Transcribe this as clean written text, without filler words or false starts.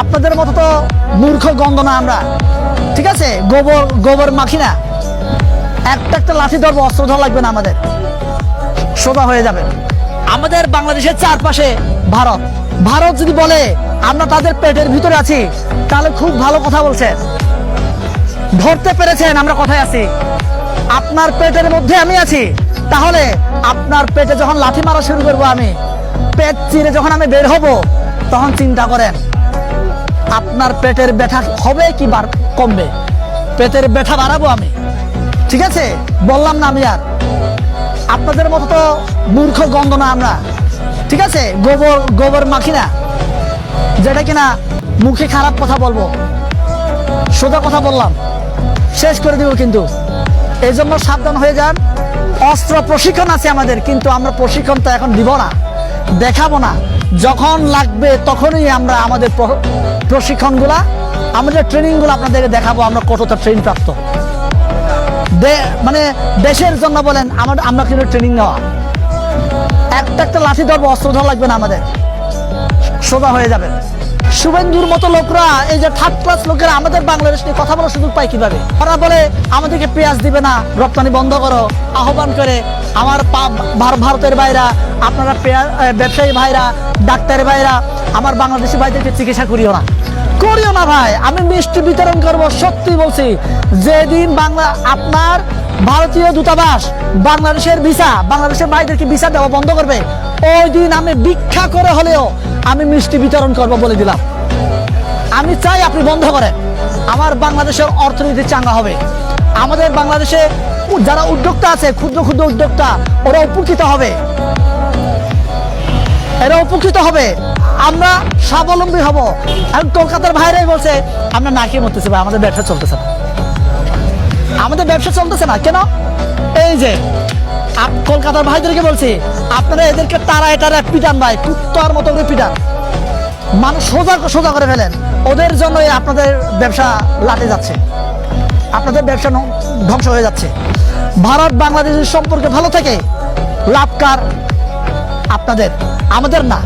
আপনাদের মতো তো মূর্খ গন্ধ না আমরা, ঠিক আছে? গোবর গোবর মাখি না। একটা লাঠি ধরবো, অস্ত্র ধরা লাগবে না, আমাদের সোজা হয়ে যাবে। আমাদের বাংলাদেশের চারপাশে ভারত, ভারত যদি বলে আমরা তাদের পেটের ভিতরে আছি, তাহলে খুব ভালো কথা বলছেন, ধরতে পেরেছেন আমরা কোথায় আছি। আপনার পেটের মধ্যে আমি আছি, তাহলে আপনার পেটে যখন লাঠি মারা শুরু করবো, আমি পেট চিরে যখন আমি বের হব, তখন চিন্তা করেন আপনার পেটের ব্যথা হবে কি কমবে। পেটের ব্যথা বাড়াবো আমি, ঠিক আছে? বললাম না আমি আর আপনাদের মতো তো মূর্খ গন্ধ না আমরা, ঠিক আছে? গোবর গোবর মাখি না, যেটা কিনা মুখে খারাপ কথা বলবো, সোজা কথা বললাম শেষ করে দিব কিন্তু। এই জন্য সাবধান হয়ে যান। অস্ত্র প্রশিক্ষণ আছে আমাদের, কিন্তু আমরা প্রশিক্ষণ তো এখন দিব না, দেখাবো না। যখন লাগবে তখনই আমরা আমাদের প্রশিক্ষণগুলা, আমাদের ট্রেনিংগুলো আপনাদেরকে দেখাবো আমরা কতটা ট্রেন প্রাপ্ত। মানে দেশের জন্য বলেন আমরা কিন্তু ট্রেনিং নেওয়া। একটা লাঠি ধরবো, অস্ত্র ধরা লাগবে না, আমাদের সোজা হয়ে যাবে। শুভেন্দুর মতো লোকরা, এই যে থার্ড ক্লাস লোকেরা আমাদের বাংলাদেশ নিয়ে কথা বলার সুযোগ পায় কিভাবে? ওরা বলে আমাদেরকে পেঁয়াজ দিবে না, রপ্তানি বন্ধ করো, আহ্বান করে। আমার ভারতের ভাইরা, আপনারা ব্যবসায়ী ভাইরা, ডাক্তারের ভাইরা, আমার বাংলাদেশি ভাইদেরকে চিকিৎসা করিও না ভাই। আমি মিষ্টি বিতরণ করব, সত্যি বলছি। যেদিন আপনার ভারতীয় দূতাবাস বাংলাদেশের বাংলাদেশের ভাইদেরকে ভিসা দেওয়া বন্ধ করবে, ওই দিন আমি ভিক্ষা করে হলেও আমি মিষ্টি বিতরণ করব বলে দিলাম। আমি চাই আপনি বন্ধ করেন, আমার বাংলাদেশের অর্থনীতি চাঙ্গা হবে। আমাদের বাংলাদেশে যারা উদ্যোক্তা আছে, ক্ষুদ্র ক্ষুদ্র উদ্যোক্তা, ওরা উপকৃত হবে, আমরা স্বাবলম্বী হব। এখন কলকাতার ভাইরাই বলছে আমরা না খেয়ে মরতেছি ভাই, আমাদের ব্যবসা চলতেছে না। কেন? এই যে কলকাতার ভাইদেরকে বলছি, আপনারা এদেরকে তারায় পিটান ভাই, কুত্তার মতো করে পিটান, মানুষ সোজা করে ফেলেন। ওদের জন্যই আপনাদের ব্যবসা লাটে যাচ্ছে, আপনাদের ব্যবসা ধ্বংস হয়ে যাচ্ছে। ভারত বাংলাদেশের সম্পর্কে ভালো থেকে লাভকার আপনাদের, আমাদের না।